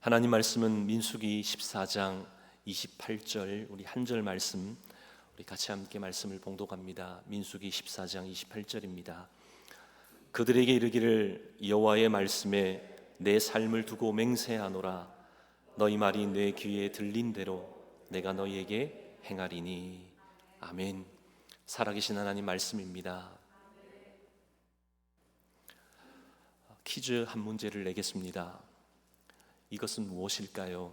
하나님 말씀은 민수기 14장 28절, 우리 한 절 말씀 우리 같이 함께 말씀을 봉독합니다. 민수기 14장 28절입니다. 그들에게 이르기를 여호와의 말씀에 내 삶을 두고 맹세하노라. 너희 말이 내 귀에 들린 대로 내가 너희에게 행하리니. 아멘. 살아계신 하나님 말씀입니다. 퀴즈 한 문제를 내겠습니다. 이것은 무엇일까요?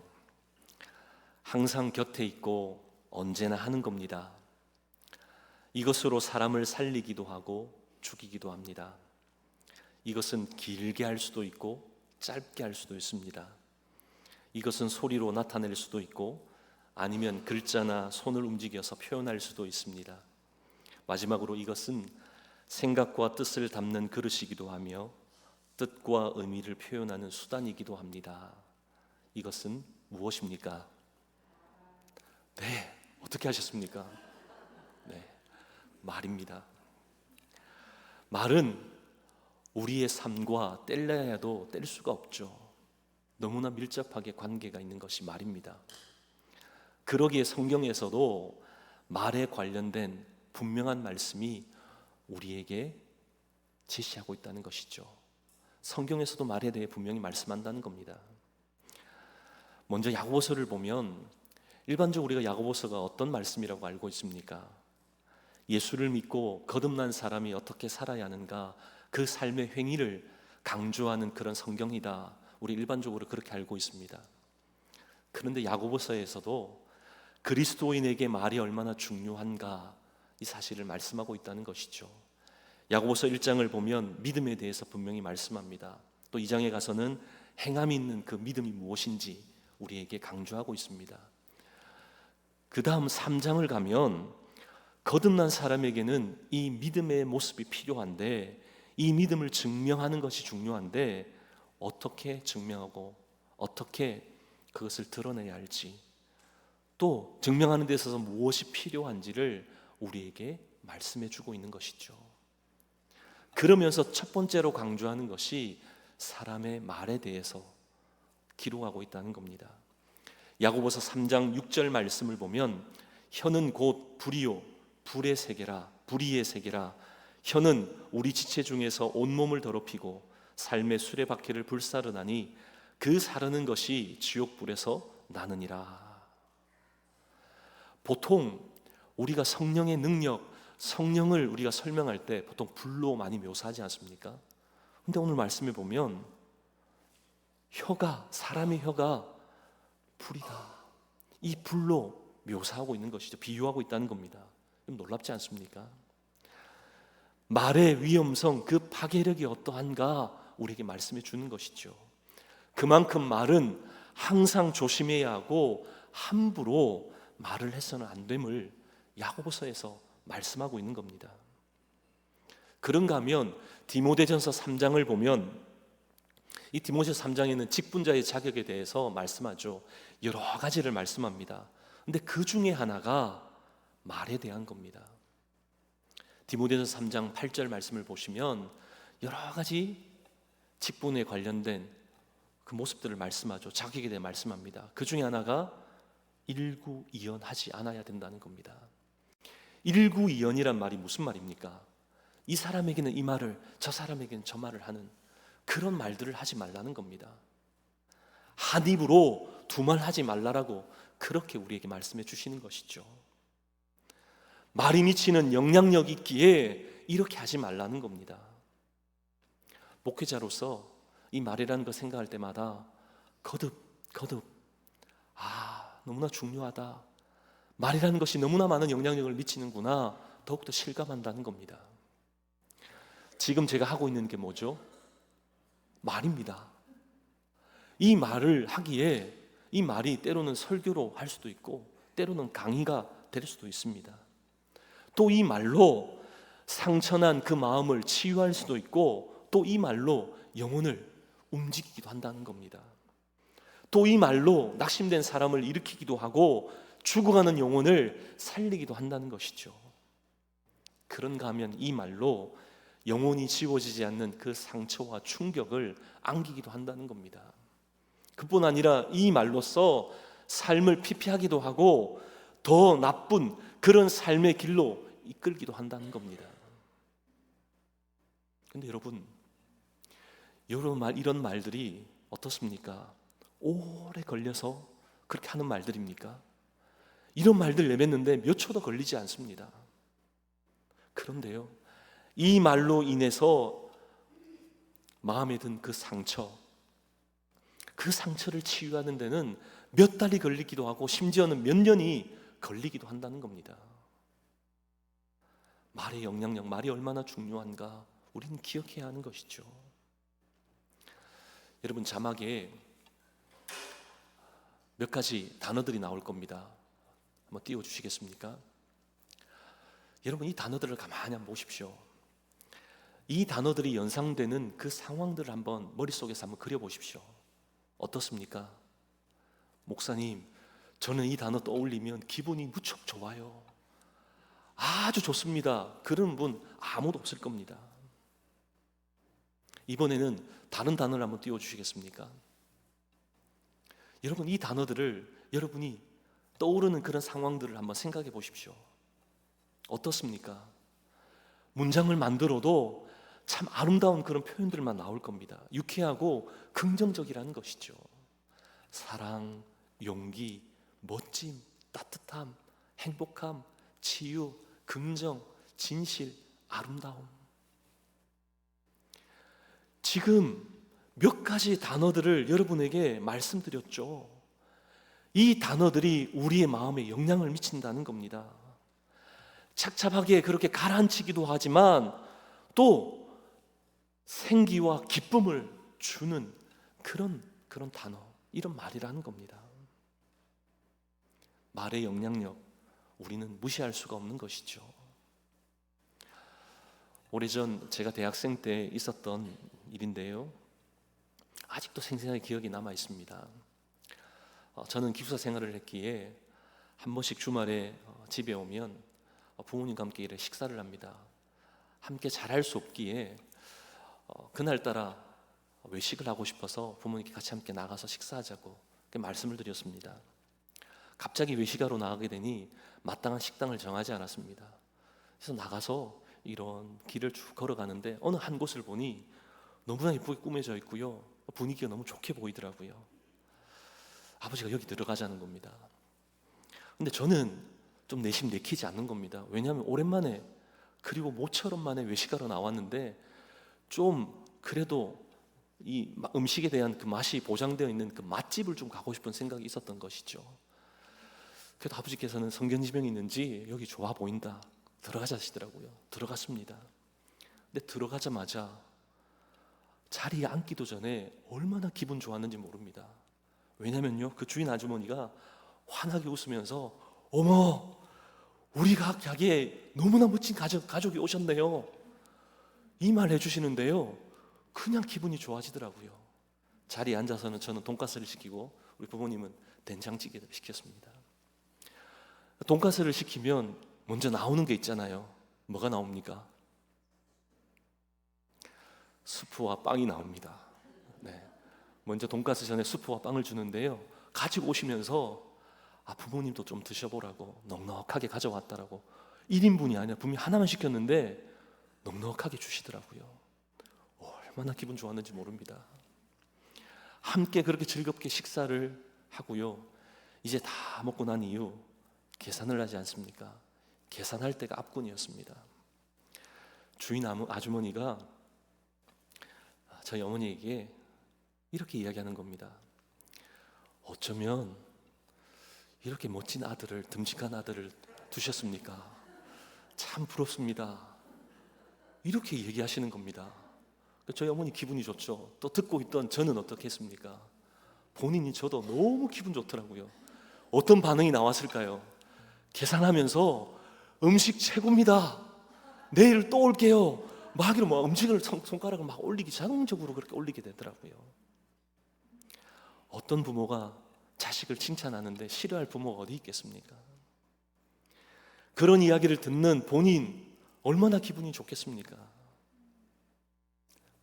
항상 곁에 있고 언제나 하는 겁니다. 이것으로 사람을 살리기도 하고 죽이기도 합니다. 이것은 길게 할 수도 있고 짧게 할 수도 있습니다. 이것은 소리로 나타낼 수도 있고 아니면 글자나 손을 움직여서 표현할 수도 있습니다. 마지막으로 이것은 생각과 뜻을 담는 그릇이기도 하며 뜻과 의미를 표현하는 수단이기도 합니다. 이것은 무엇입니까? 네, 어떻게 하셨습니까? 네, 말입니다. 말은 우리의 삶과 뗄래야 해도 뗄 수가 없죠. 너무나 밀접하게 관계가 있는 것이 말입니다. 그러기에 성경에서도 말에 관련된 분명한 말씀이 우리에게 제시하고 있다는 것이죠. 성경에서도 말에 대해 분명히 말씀한다는 겁니다. 먼저 야고보서를 보면 일반적으로 우리가 야고보서가 어떤 말씀이라고 알고 있습니까? 예수를 믿고 거듭난 사람이 어떻게 살아야 하는가, 그 삶의 행위를 강조하는 그런 성경이다. 우리 일반적으로 그렇게 알고 있습니다. 그런데 야고보서에서도 그리스도인에게 말이 얼마나 중요한가, 이 사실을 말씀하고 있다는 것이죠. 야고보서 1장을 보면 믿음에 대해서 분명히 말씀합니다. 또 2장에 가서는 행함이 있는 그 믿음이 무엇인지 우리에게 강조하고 있습니다. 그 다음 3장을 가면 거듭난 사람에게는 이 믿음의 모습이 필요한데, 이 믿음을 증명하는 것이 중요한데 어떻게 증명하고 어떻게 그것을 드러내야 할지, 또 증명하는 데 있어서 무엇이 필요한지를 우리에게 말씀해 주고 있는 것이죠. 그러면서 첫 번째로 강조하는 것이 사람의 말에 대해서 기록하고 있다는 겁니다. 야고보서 3장 6절 말씀을 보면 혀는 곧 불이요 불의 세계라, 불의의 세계라. 혀는 우리 지체 중에서 온몸을 더럽히고 삶의 수레바퀴를 불사르나니 그 사르는 것이 지옥불에서 나느니라. 보통 우리가 성령의 능력, 성령을 우리가 설명할 때 보통 불로 많이 묘사하지 않습니까? 근데 오늘 말씀에 보면 혀가, 사람의 혀가 불이다, 이 불로 묘사하고 있는 것이죠. 비유하고 있다는 겁니다. 좀 놀랍지 않습니까? 말의 위험성, 그 파괴력이 어떠한가 우리에게 말씀해 주는 것이죠. 그만큼 말은 항상 조심해야 하고 함부로 말을 해서는 안 됨을 야고보서에서 말씀하고 있는 겁니다. 그런가 하면 디모데전서 3장을 보면 이 디모데전서 3장에는 직분자의 자격에 대해서 말씀하죠. 여러 가지를 말씀합니다. 근데 그 중에 하나가 말에 대한 겁니다. 디모데전서 3장 8절 말씀을 보시면 여러 가지 직분에 관련된 그 모습들을 말씀하죠. 자격에 대해 말씀합니다. 그 중에 하나가 일구이연하지 않아야 된다는 겁니다. 일구이연이란 말이 무슨 말입니까? 이 사람에게는 이 말을, 저 사람에게는 저 말을 하는 그런 말들을 하지 말라는 겁니다. 한 입으로 두 말 하지 말라라고 그렇게 우리에게 말씀해 주시는 것이죠. 말이 미치는 영향력이 있기에 이렇게 하지 말라는 겁니다. 목회자로서 이 말이라는 거 생각할 때마다 거듭 너무나 중요하다, 말이라는 것이 너무나 많은 영향력을 미치는구나, 더욱더 실감한다는 겁니다. 지금 제가 하고 있는 게 뭐죠? 말입니다. 이 말을 하기에 이 말이 때로는 설교로 할 수도 있고 때로는 강의가 될 수도 있습니다. 또 이 말로 상처난 그 마음을 치유할 수도 있고 또 이 말로 영혼을 움직이기도 한다는 겁니다. 또 이 말로 낙심된 사람을 일으키기도 하고 죽어가는 영혼을 살리기도 한다는 것이죠. 그런가 하면 이 말로 영혼이 지워지지 않는 그 상처와 충격을 안기기도 한다는 겁니다. 그뿐 아니라 이 말로써 삶을 피폐하기도 하고 더 나쁜 그런 삶의 길로 이끌기도 한다는 겁니다. 근데 여러분, 이런 말들이 어떻습니까? 오래 걸려서 그렇게 하는 말들입니까? 이런 말들 내뱉는데 몇 초도 걸리지 않습니다. 그런데요, 이 말로 인해서 마음에 든 그 상처를 치유하는 데는 몇 달이 걸리기도 하고 심지어는 몇 년이 걸리기도 한다는 겁니다. 말의 영향력, 말이 얼마나 중요한가 우리는 기억해야 하는 것이죠. 여러분, 자막에 몇 가지 단어들이 나올 겁니다. 한번 띄워주시겠습니까? 여러분, 이 단어들을 가만히 한번 보십시오. 이 단어들이 연상되는 그 상황들을 한번 머릿속에서 한번 그려보십시오. 어떻습니까? 목사님, 저는 이 단어 떠올리면 기분이 무척 좋아요. 아주 좋습니다. 그런 분 아무도 없을 겁니다. 이번에는 다른 단어를 한번 띄워주시겠습니까? 여러분, 이 단어들을 여러분이 떠오르는 그런 상황들을 한번 생각해 보십시오. 어떻습니까? 문장을 만들어도 참 아름다운 그런 표현들만 나올 겁니다. 유쾌하고 긍정적이라는 것이죠. 사랑, 용기, 멋짐, 따뜻함, 행복함, 치유, 긍정, 진실, 아름다움. 지금 몇 가지 단어들을 여러분에게 말씀드렸죠. 이 단어들이 우리의 마음에 영향을 미친다는 겁니다. 착잡하게 그렇게 가라앉히기도 하지만 또 생기와 기쁨을 주는 그런 단어, 이런 말이라는 겁니다. 말의 영향력, 우리는 무시할 수가 없는 것이죠. 오래전 제가 대학생 때 있었던 일인데요, 아직도 생생하게 기억이 남아 있습니다. 저는 기숙사 생활을 했기에 한 번씩 주말에 집에 오면 부모님과 함께 이렇게 식사를 합니다. 함께 잘할 수 없기에 그날따라 외식을 하고 싶어서 부모님께 같이 함께 나가서 식사하자고 말씀을 드렸습니다. 갑자기 외식하러 나가게 되니 마땅한 식당을 정하지 않았습니다. 그래서 나가서 이런 길을 쭉 걸어가는데 어느 한 곳을 보니 너무나 예쁘게 꾸며져 있고요, 분위기가 너무 좋게 보이더라고요. 아버지가 여기 들어가자는 겁니다. 근데 저는 좀 내심 내키지 않는 겁니다. 왜냐하면 오랜만에, 그리고 모처럼 만에 외식하러 나왔는데 좀 그래도 이 음식에 대한 그 맛이 보장되어 있는 그 맛집을 좀 가고 싶은 생각이 있었던 것이죠. 그래도 아버지께서는 성견지명이 있는지 여기 좋아 보인다, 들어가자 하시더라고요. 들어갔습니다. 근데 들어가자마자 자리에 앉기도 전에 얼마나 기분 좋았는지 모릅니다. 왜냐면요, 그 주인 아주머니가 환하게 웃으면서 어머, 우리 가게에 너무나 멋진 가족이 오셨네요, 이 말 해주시는데요, 그냥 기분이 좋아지더라고요. 자리에 앉아서는 저는 돈가스를 시키고 우리 부모님은 된장찌개를 시켰습니다. 돈가스를 시키면 먼저 나오는 게 있잖아요. 뭐가 나옵니까? 수프와 빵이 나옵니다. 네. 먼저 돈가스 전에 수프와 빵을 주는데요, 가지고 오시면서 부모님도 좀 드셔보라고 넉넉하게 가져왔다라고, 1인분이 아니라 분명히 하나만 시켰는데 넉넉하게 주시더라고요. 얼마나 기분 좋았는지 모릅니다. 함께 그렇게 즐겁게 식사를 하고요, 이제 다 먹고 난 이후 계산을 하지 않습니까? 계산할 때가 앞군이었습니다. 주인 아주머니가 저희 어머니에게 이렇게 이야기하는 겁니다. 어쩌면 이렇게 멋진 아들을, 듬직한 아들을 두셨습니까? 참 부럽습니다. 이렇게 얘기하시는 겁니다. 저희 어머니 기분이 좋죠. 또 듣고 있던 저는 어떻게 했습니까? 본인이 저도 너무 기분 좋더라고요. 어떤 반응이 나왔을까요? 계산하면서 음식 최고입니다, 내일 또 올게요, 막 이런 음식을 손가락을 막 올리기, 자동적으로 그렇게 올리게 되더라고요. 어떤 부모가 자식을 칭찬하는데 싫어할 부모가 어디 있겠습니까? 그런 이야기를 듣는 본인 얼마나 기분이 좋겠습니까?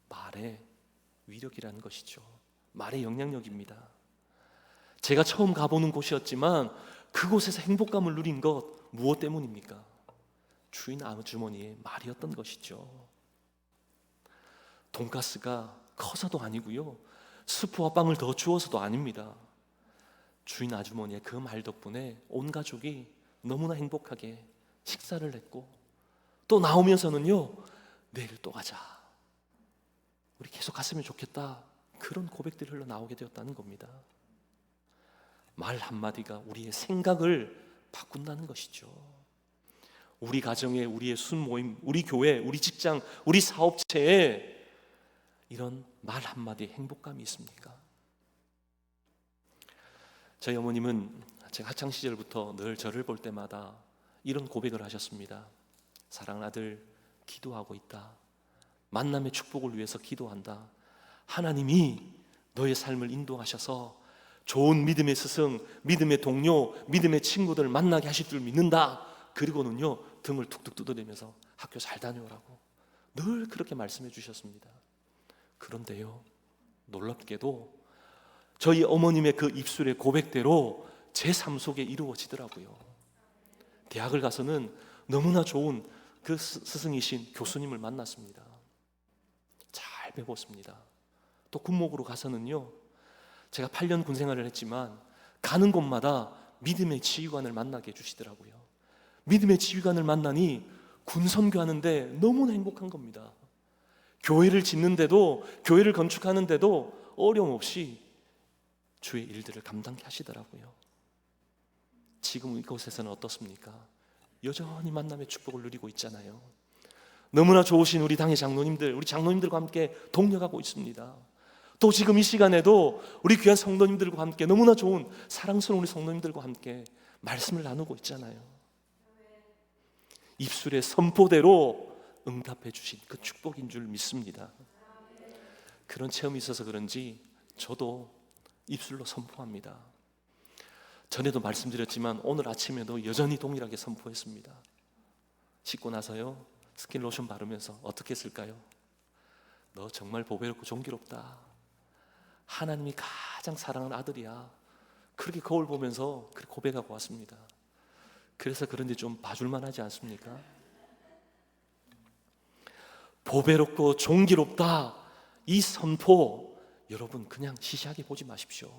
말의 위력이라는 것이죠. 말의 영향력입니다. 제가 처음 가보는 곳이었지만 그곳에서 행복감을 누린 것 무엇 때문입니까? 주인 아주머니의 말이었던 것이죠. 돈가스가 커서도 아니고요, 스프와 빵을 더 주어서도 아닙니다. 주인 아주머니의 그 말 덕분에 온 가족이 너무나 행복하게 식사를 했고, 또 나오면서는요, 내일 또 가자, 우리 계속 갔으면 좋겠다, 그런 고백들이 흘러나오게 되었다는 겁니다. 말 한마디가 우리의 생각을 바꾼다는 것이죠. 우리 가정에, 우리의 순모임, 우리 교회, 우리 직장, 우리 사업체에 이런 말 한마디에 행복감이 있습니까? 저희 어머님은 제가 학창시절부터 늘 저를 볼 때마다 이런 고백을 하셨습니다. 사랑하는 아들, 기도하고 있다. 만남의 축복을 위해서 기도한다. 하나님이 너의 삶을 인도하셔서 좋은 믿음의 스승, 믿음의 동료, 믿음의 친구들을 만나게 하실 줄 믿는다. 그리고는요, 등을 툭툭 두드리면서 학교 잘 다녀오라고 늘 그렇게 말씀해 주셨습니다. 그런데요, 놀랍게도 저희 어머님의 그 입술의 고백대로 제 삶 속에 이루어지더라고요. 대학을 가서는 너무나 좋은 그 스승이신 교수님을 만났습니다. 잘 배웠습니다. 또 군목으로 가서는요, 제가 8년 군생활을 했지만 가는 곳마다 믿음의 지휘관을 만나게 해주시더라고요. 믿음의 지휘관을 만나니 군 선교하는데 너무나 행복한 겁니다. 교회를 짓는데도, 교회를 건축하는데도 어려움 없이 주의 일들을 감당케 하시더라고요. 지금 이곳에서는 어떻습니까? 여전히 만남의 축복을 누리고 있잖아요. 너무나 좋으신 우리 당의 장로님들, 우리 장로님들과 함께 동력하고 있습니다. 또 지금 이 시간에도 우리 귀한 성도님들과 함께 너무나 좋은 사랑스러운 우리 성도님들과 함께 말씀을 나누고 있잖아요. 입술의 선포대로 응답해 주신 그 축복인 줄 믿습니다. 그런 체험이 있어서 그런지 저도 입술로 선포합니다. 전에도 말씀드렸지만 오늘 아침에도 여전히 동일하게 선포했습니다. 씻고 나서요, 스킨 로션 바르면서 어떻게 했을까요? 너 정말 보배롭고 존귀롭다. 하나님이 가장 사랑하는 아들이야. 그렇게 거울 보면서 그렇게 고백하고 왔습니다. 그래서 그런지 좀 봐줄만 하지 않습니까? 보배롭고 존귀롭다, 이 선포 여러분 그냥 시시하게 보지 마십시오.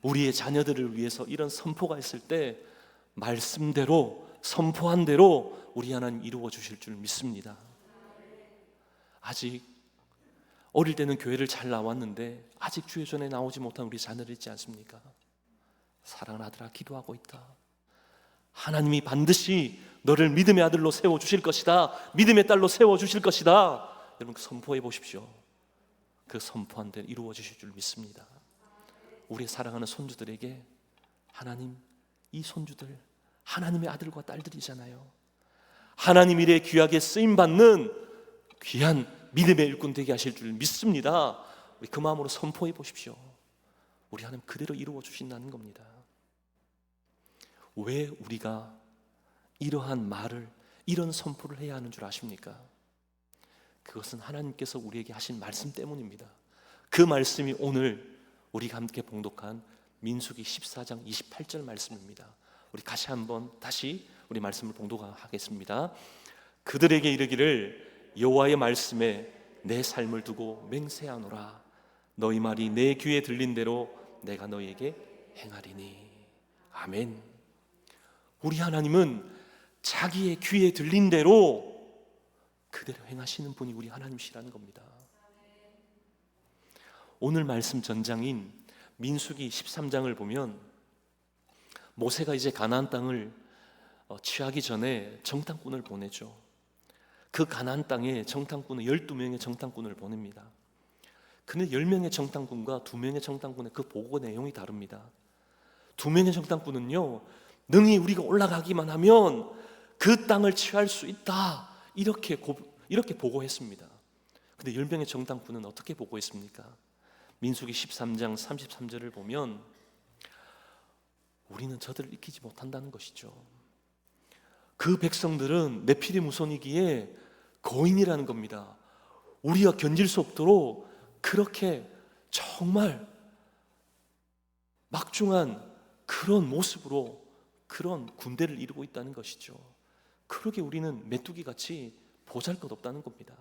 우리의 자녀들을 위해서 이런 선포가 있을 때 말씀대로, 선포한 대로 우리 하나님 이루어 주실 줄 믿습니다. 아직 어릴 때는 교회를 잘 나왔는데 아직 주의 전에 나오지 못한 우리 자녀들 있지 않습니까? 사랑하는 아들아, 기도하고 있다. 하나님이 반드시 너를 믿음의 아들로 세워주실 것이다. 믿음의 딸로 세워주실 것이다. 여러분 선포해 보십시오. 그 선포한 대로 이루어 주실 줄 믿습니다. 우리 사랑하는 손주들에게 하나님, 이 손주들 하나님의 아들과 딸들이잖아요. 하나님 일에 귀하게 쓰임받는 귀한 믿음의 일꾼 되게 하실 줄 믿습니다. 우리 그 마음으로 선포해 보십시오. 우리 하나님 그대로 이루어 주신다는 겁니다. 왜 우리가 이러한 말을, 이런 선포를 해야 하는 줄 아십니까? 그것은 하나님께서 우리에게 하신 말씀 때문입니다. 그 말씀이 오늘 우리가 함께 봉독한 민수기 14장 28절 말씀입니다. 우리 같이 한번 다시 우리 말씀을 봉독하겠습니다. 그들에게 이르기를 여호와의 말씀에 내 삶을 두고 맹세하노라. 너희 말이 내 귀에 들린 대로 내가 너희에게 행하리니. 아멘. 우리 하나님은 자기의 귀에 들린 대로 그대로 행하시는 분이 우리 하나님이시라는 겁니다. 오늘 말씀 전장인 민수기 13장을 보면 모세가 이제 가나안 땅을 취하기 전에 정탐꾼을 보내죠. 그 가나안 땅에 정탐꾼은 12명의 정탐꾼을 보냅니다. 근데 10명의 정탐꾼과 2명의 정탐꾼의 그 보고 내용이 다릅니다. 2명의 정탐꾼은요, 능히 우리가 올라가기만 하면 그 땅을 취할 수 있다, 이렇게 보고했습니다. 근데 10명의 정탐꾼은 어떻게 보고했습니까? 민수기 13장 33절을 보면 우리는 저들을 이기지 못한다는 것이죠. 그 백성들은 네피림 후손이기에 거인이라는 겁니다. 우리가 견딜 수 없도록 그렇게 정말 막중한 그런 모습으로 그런 군대를 이루고 있다는 것이죠. 그러게 우리는 메뚜기같이 보잘것없다는 겁니다.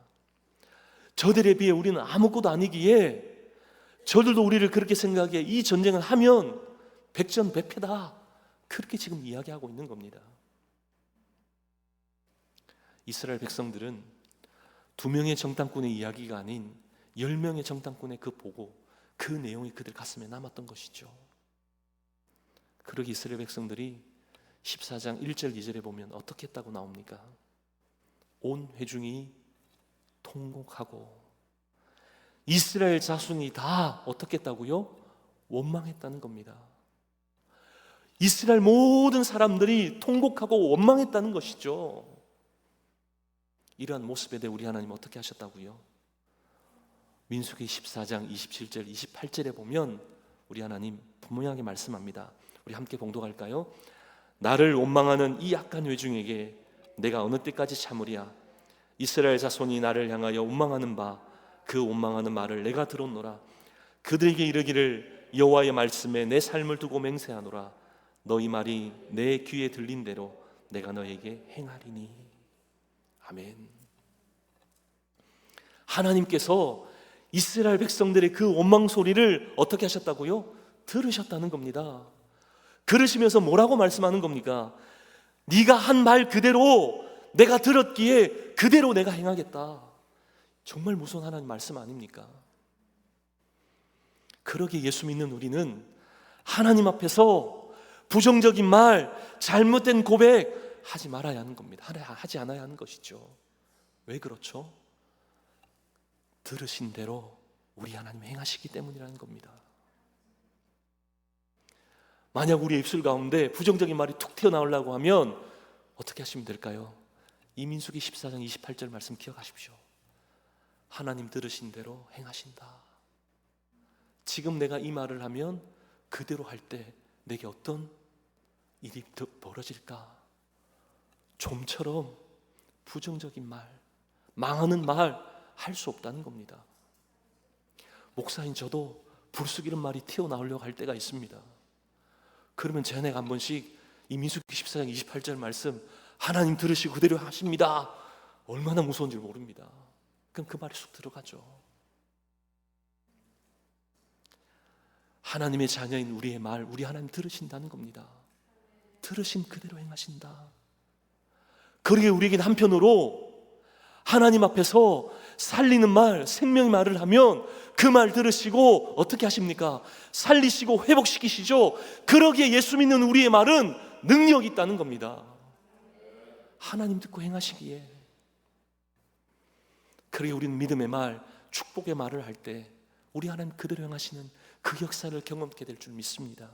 저들에 비해 우리는 아무것도 아니기에 저들도 우리를 그렇게 생각해 이 전쟁을 하면 백전백패다, 그렇게 지금 이야기하고 있는 겁니다. 이스라엘 백성들은 2명의 정탐꾼의 이야기가 아닌 10명의 정탐꾼의 그 보고 그 내용이 그들 가슴에 남았던 것이죠. 그러기 이스라엘 백성들이 14장 1절 2절에 보면 어떻게 했다고 나옵니까? 온 회중이 통곡하고 이스라엘 자손이 다 어떻게 했다고요? 원망했다는 겁니다. 이스라엘 모든 사람들이 통곡하고 원망했다는 것이죠. 이러한 모습에 대해 우리 하나님 어떻게 하셨다고요? 민수기 14장 27절 28절에 보면 우리 하나님 분명하게 말씀합니다. 우리 함께 봉독할까요? 나를 원망하는 이 악한 회중에게 내가 어느 때까지 참으랴? 이스라엘 자손이 나를 향하여 원망하는 바 그 원망하는 말을 내가 들었노라. 그들에게 이르기를 여호와의 말씀에 내 삶을 두고 맹세하노라. 너희 말이 내 귀에 들린 대로 내가 너에게 행하리니. 아멘. 하나님께서 이스라엘 백성들의 그 원망 소리를 어떻게 하셨다고요? 들으셨다는 겁니다. 들으시면서 뭐라고 말씀하는 겁니까? 네가 한 말 그대로 내가 들었기에 그대로 내가 행하겠다. 정말 무서운 하나님 말씀 아닙니까? 그러기에 예수 믿는 우리는 하나님 앞에서 부정적인 말, 잘못된 고백 하지 말아야 하는 겁니다. 하지 않아야 하는 것이죠. 왜 그렇죠? 들으신 대로 우리 하나님 행하시기 때문이라는 겁니다. 만약 우리의 입술 가운데 부정적인 말이 툭 튀어나오려고 하면 어떻게 하시면 될까요? 이 민수기 14장 28절 말씀 기억하십시오. 하나님 들으신 대로 행하신다. 지금 내가 이 말을 하면 그대로 할 때 내게 어떤 일이 벌어질까? 좀처럼 부정적인 말, 망하는 말 할 수 없다는 겁니다. 목사인 저도 불쑥 이런 말이 튀어나오려고 할 때가 있습니다. 그러면 제가 한 번씩 이 민수기 14장 28절 말씀 하나님 들으시고 그대로 하십니다. 얼마나 무서운지 모릅니다. 그럼 그 말이 쑥 들어가죠. 하나님의 자녀인 우리의 말, 우리 하나님 들으신다는 겁니다. 들으신 그대로 행하신다. 그러기에 우리에게는 한편으로 하나님 앞에서 살리는 말, 생명의 말을 하면 그 말 들으시고 어떻게 하십니까? 살리시고 회복시키시죠. 그러기에 예수 믿는 우리의 말은 능력이 있다는 겁니다. 하나님 듣고 행하시기에. 그러기에 우리는 믿음의 말, 축복의 말을 할 때 우리 하나님 그대로 행하시는 그 역사를 경험하게 될 줄 믿습니다.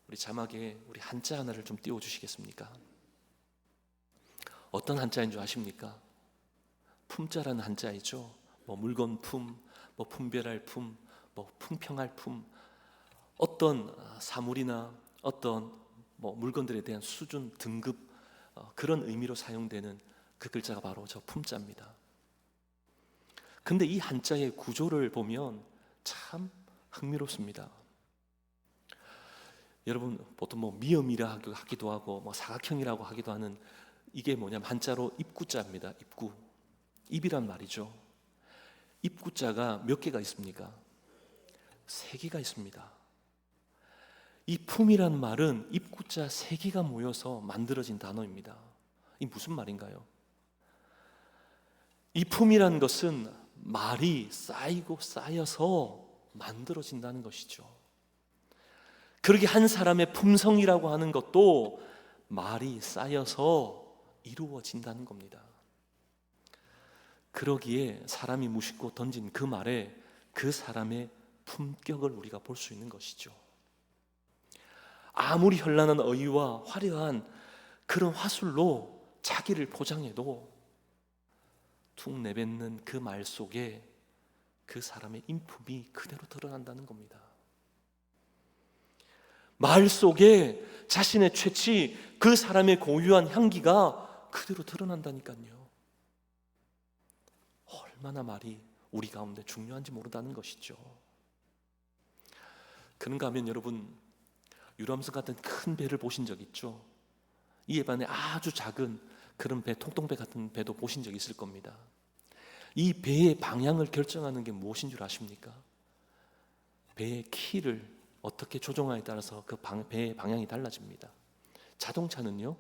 우리 자막에 우리 한자 하나를 좀 띄워주시겠습니까? 어떤 한자인 줄 아십니까? 품자라는 한자이죠. 뭐 물건 품, 뭐 분별할 품, 뭐 풍평할 품, 어떤 사물이나 어떤 뭐 물건들에 대한 수준, 등급, 그런 의미로 사용되는 그 글자가 바로 저 품자입니다. 근데 이 한자의 구조를 보면 참 흥미롭습니다. 여러분 보통 뭐 미음이라 하기도 하고 뭐 사각형이라고 하기도 하는 이게 뭐냐면 한자로 입구자입니다. 입구, 입이란 말이죠. 입구자가 몇 개가 있습니까? 3개가 있습니다. 이 품이란 말은 입구자 3개가 모여서 만들어진 단어입니다. 이 무슨 말인가요? 이 품이란 것은 말이 쌓이고 쌓여서 만들어진다는 것이죠. 그러게 한 사람의 품성이라고 하는 것도 말이 쌓여서 이루어진다는 겁니다. 그러기에 사람이 무심코 던진 그 말에 그 사람의 품격을 우리가 볼 수 있는 것이죠. 아무리 현란한 어휘와 화려한 그런 화술로 자기를 포장해도 툭 내뱉는 그 말 속에 그 사람의 인품이 그대로 드러난다는 겁니다. 말 속에 자신의 최치, 그 사람의 고유한 향기가 그대로 드러난다니까요. 얼마나 말이 우리 가운데 중요한지 모른다는 것이죠. 그런가 하면 여러분, 유람선 같은 큰 배를 보신 적 있죠? 이에 반해 아주 작은 그런 배, 통통배 같은 배도 보신 적 있을 겁니다. 이 배의 방향을 결정하는 게 무엇인 줄 아십니까? 배의 키를 어떻게 조정하에 따라서 그 배의 방향이 달라집니다. 자동차는요,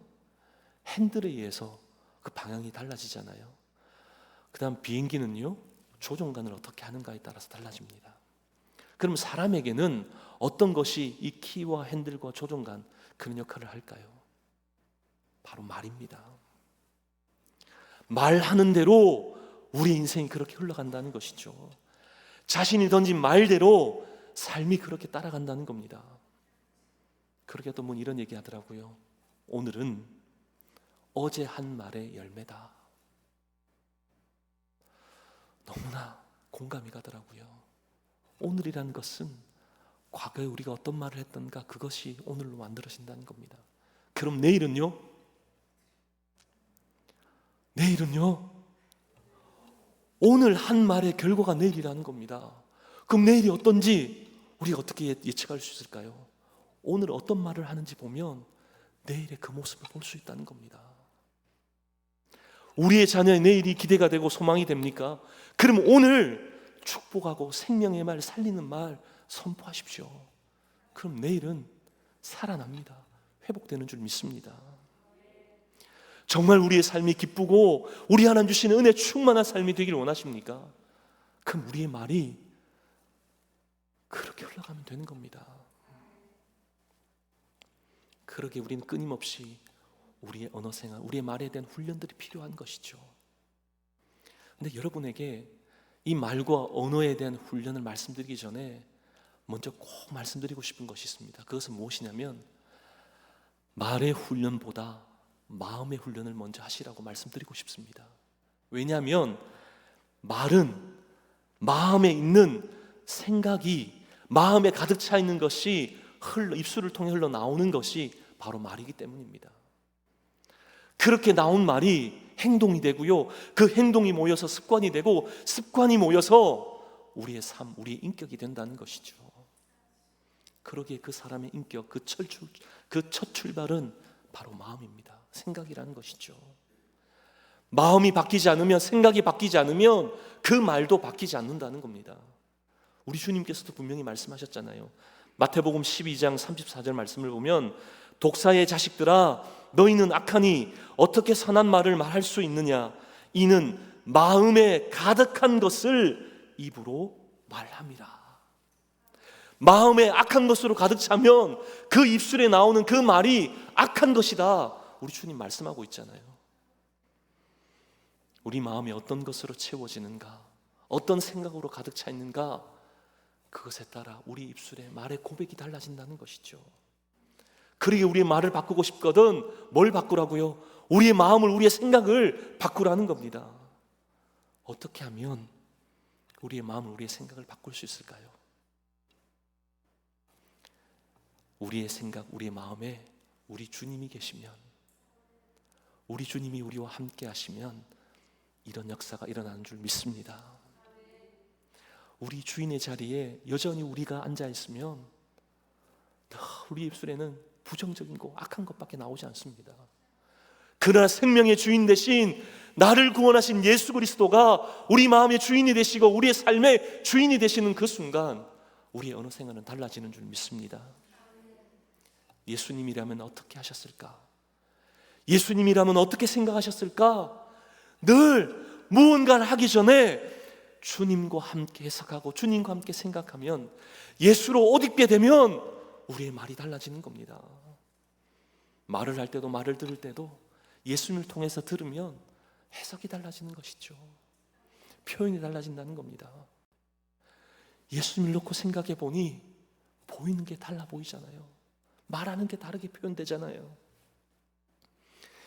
핸들에 의해서 그 방향이 달라지잖아요. 그 다음 비행기는요, 조종간을 어떻게 하는가에 따라서 달라집니다. 그럼 사람에게는 어떤 것이 이 키와 핸들과 조종간 그런 역할을 할까요? 바로 말입니다. 말하는 대로 우리 인생이 그렇게 흘러간다는 것이죠. 자신이 던진 말대로 삶이 그렇게 따라간다는 겁니다. 그렇게 또 이런 얘기 하더라고요. 오늘은 어제 한 말의 열매다. 너무나 공감이 가더라고요. 오늘이라는 것은 과거에 우리가 어떤 말을 했던가 그것이 오늘로 만들어진다는 겁니다. 그럼 내일은요? 오늘 한 말의 결과가 내일이라는 겁니다. 그럼 내일이 어떤지 우리가 어떻게 예측할 수 있을까요? 오늘 어떤 말을 하는지 보면 내일의 그 모습을 볼 수 있다는 겁니다. 우리의 자녀의 내일이 기대가 되고 소망이 됩니까? 그럼 오늘 축복하고 생명의 말, 살리는 말 선포하십시오. 그럼 내일은 살아납니다. 회복되는 줄 믿습니다. 정말 우리의 삶이 기쁘고 우리 하나님 주시는 은혜 충만한 삶이 되기를 원하십니까? 그럼 우리의 말이 그렇게 흘러가면 되는 겁니다. 그러기에 우리는 끊임없이 우리의 언어 생활, 우리의 말에 대한 훈련들이 필요한 것이죠. 근데 여러분에게 이 말과 언어에 대한 훈련을 말씀드리기 전에 먼저 꼭 말씀드리고 싶은 것이 있습니다. 그것은 무엇이냐면 말의 훈련보다 마음의 훈련을 먼저 하시라고 말씀드리고 싶습니다. 왜냐하면 말은 마음에 있는 생각이 마음에 가득 차 있는 것이 입술을 통해 흘러나오는 것이 바로 말이기 때문입니다. 그렇게 나온 말이 행동이 되고요, 그 행동이 모여서 습관이 되고 습관이 모여서 우리의 삶, 우리의 인격이 된다는 것이죠. 그러기에 그 사람의 인격, 그 첫 출발은 바로 마음입니다. 생각이라는 것이죠. 마음이 바뀌지 않으면, 생각이 바뀌지 않으면 그 말도 바뀌지 않는다는 겁니다. 우리 주님께서도 분명히 말씀하셨잖아요. 마태복음 12장 34절 말씀을 보면 독사의 자식들아 너희는 악하니 어떻게 선한 말을 말할 수 있느냐, 이는 마음에 가득한 것을 입으로 말함이라. 마음에 악한 것으로 가득 차면 그 입술에 나오는 그 말이 악한 것이다, 우리 주님 말씀하고 있잖아요. 우리 마음이 어떤 것으로 채워지는가, 어떤 생각으로 가득 차 있는가, 그것에 따라 우리 입술에 말의 고백이 달라진다는 것이죠. 그러기에 우리의 말을 바꾸고 싶거든 뭘 바꾸라고요? 우리의 마음을, 우리의 생각을 바꾸라는 겁니다. 어떻게 하면 우리의 마음을, 우리의 생각을 바꿀 수 있을까요? 우리의 생각, 우리의 마음에 우리 주님이 계시면, 우리 주님이 우리와 함께 하시면 이런 역사가 일어나는 줄 믿습니다. 우리 주인의 자리에 여전히 우리가 앉아 있으면 우리 입술에는 부정적인 거, 악한 것밖에 나오지 않습니다. 그러나 생명의 주인 되신 나를 구원하신 예수 그리스도가 우리 마음의 주인이 되시고 우리의 삶의 주인이 되시는 그 순간 우리의 언어 생활은 달라지는 줄 믿습니다. 예수님이라면 어떻게 하셨을까? 예수님이라면 어떻게 생각하셨을까? 늘 무언가를 하기 전에 주님과 함께 해석하고 주님과 함께 생각하면, 예수로 옷 입게 되면 우리의 말이 달라지는 겁니다. 말을 할 때도, 말을 들을 때도 예수님을 통해서 들으면 해석이 달라지는 것이죠. 표현이 달라진다는 겁니다. 예수님을 놓고 생각해 보니 보이는 게 달라 보이잖아요. 말하는 게 다르게 표현되잖아요.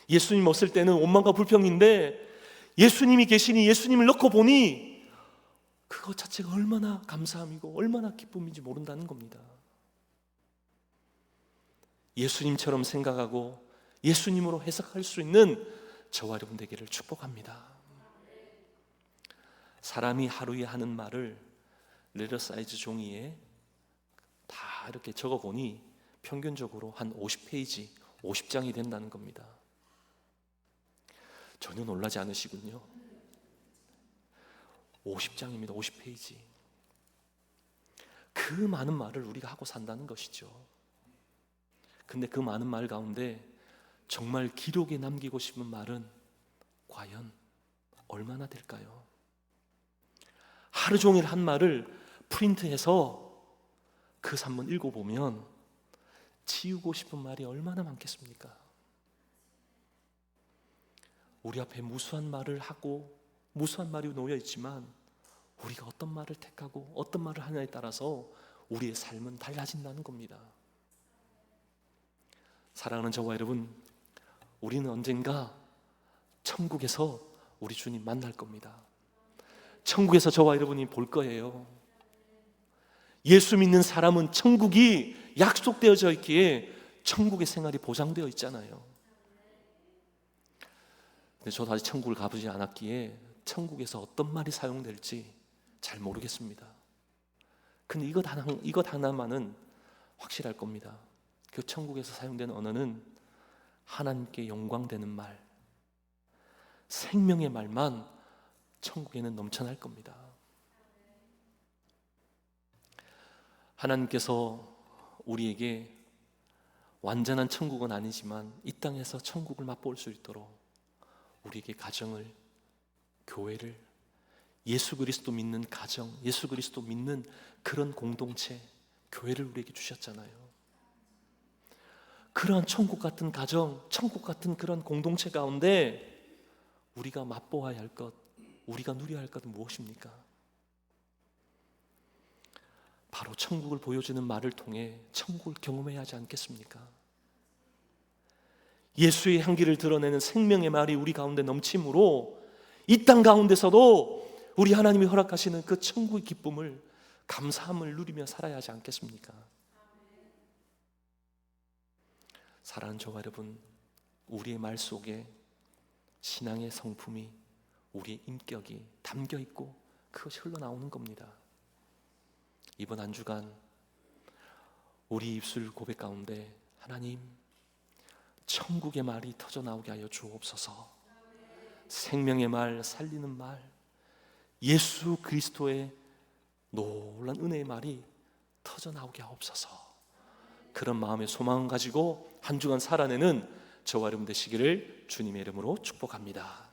예수님 없을 때는 원망과 불평인데 예수님이 계시니, 예수님을 놓고 보니 그것 자체가 얼마나 감사함이고 얼마나 기쁨인지 모른다는 겁니다. 예수님처럼 생각하고 예수님으로 해석할 수 있는 저와 여러분 되기를 축복합니다. 사람이 하루에 하는 말을 레터 사이즈 종이에 다 다 이렇게 적어보니 평균적으로 한 50페이지, 50장이 된다는 겁니다. 전혀 놀라지 않으시군요. 50장입니다. 50페이지. 그 많은 말을 우리가 하고 산다는 것이죠. 근데 그 많은 말 가운데 정말 기록에 남기고 싶은 말은 과연 얼마나 될까요? 하루 종일 한 말을 프린트해서 그 산문 읽어보면 지우고 싶은 말이 얼마나 많겠습니까? 우리 앞에 무수한 말을 하고 무수한 말이 놓여 있지만 우리가 어떤 말을 택하고 어떤 말을 하냐에 따라서 우리의 삶은 달라진다는 겁니다. 사랑하는 저와 여러분, 우리는 언젠가 천국에서 우리 주님 만날 겁니다. 천국에서 저와 여러분이 볼 거예요. 예수 믿는 사람은 천국이 약속되어져 있기에 천국의 생활이 보장되어 있잖아요. 근데 저도 아직 천국을 가보지 않았기에 천국에서 어떤 말이 사용될지 잘 모르겠습니다. 근데 이것 하나만은 확실할 겁니다. 그 천국에서 사용되는 언어는 하나님께 영광되는 말, 생명의 말만 천국에는 넘쳐날 겁니다. 하나님께서 우리에게 완전한 천국은 아니지만 이 땅에서 천국을 맛볼 수 있도록 우리에게 가정을, 교회를, 예수 그리스도 믿는 가정, 예수 그리스도 믿는 그런 공동체, 교회를 우리에게 주셨잖아요. 그러한 천국 같은 가정, 천국 같은 그런 공동체 가운데 우리가 맛보아야 할 것, 우리가 누려야 할 것은 무엇입니까? 바로 천국을 보여주는 말을 통해 천국을 경험해야 하지 않겠습니까? 예수의 향기를 드러내는 생명의 말이 우리 가운데 넘침으로 이 땅 가운데서도 우리 하나님이 허락하시는 그 천국의 기쁨을, 감사함을 누리며 살아야 하지 않겠습니까? 사랑하는 저와 여러분, 우리의 말 속에 신앙의 성품이, 우리의 인격이 담겨 있고 그것이 흘러나오는 겁니다. 이번 한 주간 우리 입술 고백 가운데 하나님, 천국의 말이 터져 나오게 하여 주옵소서. 생명의 말, 살리는 말, 예수 그리스도의 놀라운 은혜의 말이 터져 나오게 하옵소서. 그런 마음의 소망을 가지고 한 주간 살아내는 저와 여러분 되시기를 주님의 이름으로 축복합니다.